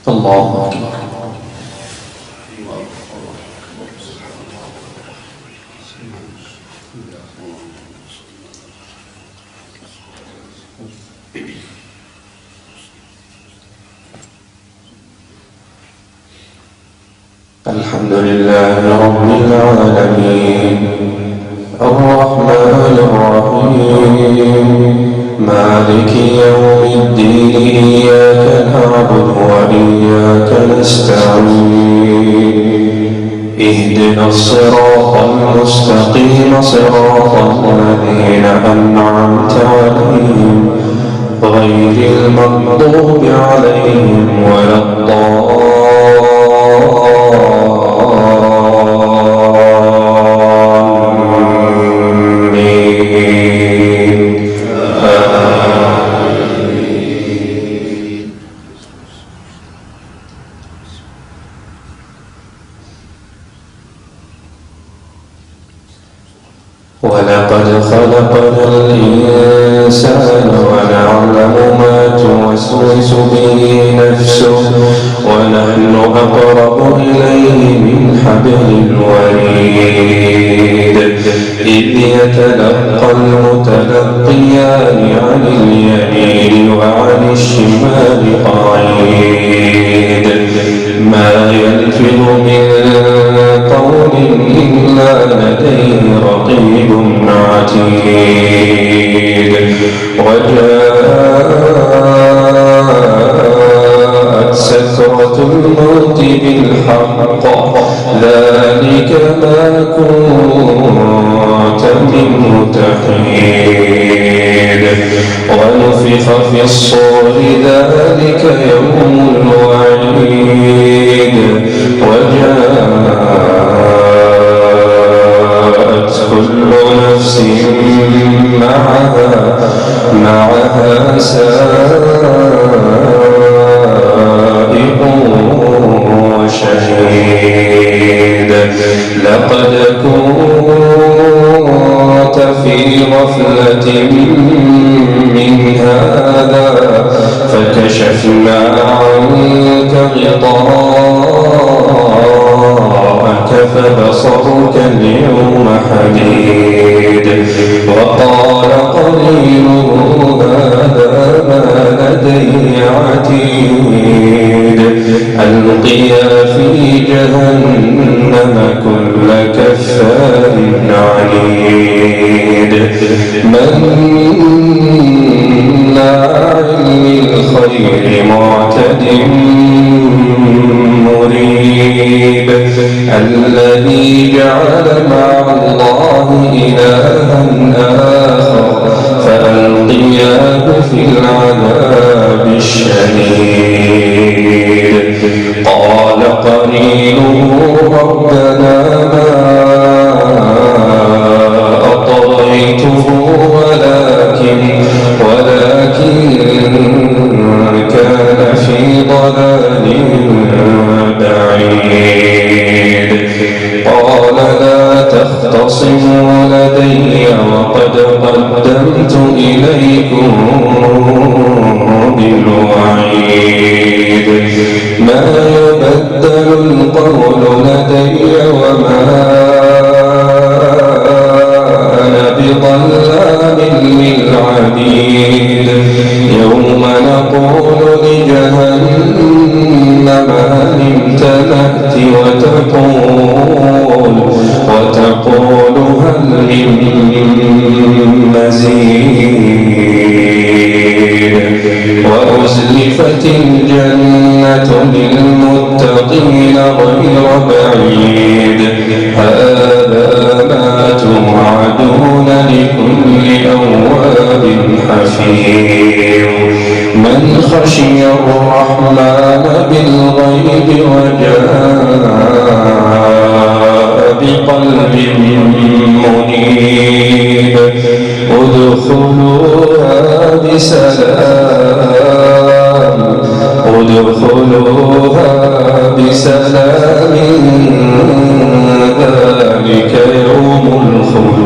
الله أكبر. الحمد لله رب العالمين الرحمن الرحيم مالك يوم الدين إياك نعبد وإياك نستعين اهدنا الصراط المستقيم صراط الذين أنعمت عليهم غير المغضوب عليهم ولا الضالين. ولقد خلقنا الإنسان ونعلم ما توسوس به نفسه ونحن أقرب إليه من حبل الوريد إذ يتلقى المتلقيان عن اليمين وعن الشمال قعيد ما يلفظ من قول إلا لديه رقيب عتيد وجاءت سكرة الموت بالحق ذلك ما كنت منه تحيد ونفخ في الصور ذلك يوم الوعيد وجاءت كل نفس معها سائق وشهيد لقد كنت في غفلة من هذا فكشفنا عنك غطاءك فبصرك اليوم حديد وقال قرينه هذا ما لدي عتيد ألقيا في جهنم كل كفار عنيد مناع للخير معتد مريب الذي جعل مع الله إلها آخر فألقياه في العذاب الشديد قال قرينه ربنا ما أطغيته ولكن كان في ضلال بعيد قال لا تختصموا لدي وقد قدمت إليكم بالوعيد ما يبدل القول لدي وما أنا بظلام للعبيد يوم نقول لجهنم هل امتلأت وتقول هل من مزيد وأزلفت الجنة للمتقين غير بعيد هذا ما توعدون لكل أواب حفيظ من خشي الرحمن بالغيب وجاء بقلب منيب ادخلوها بسلام ذلك يوم الخلود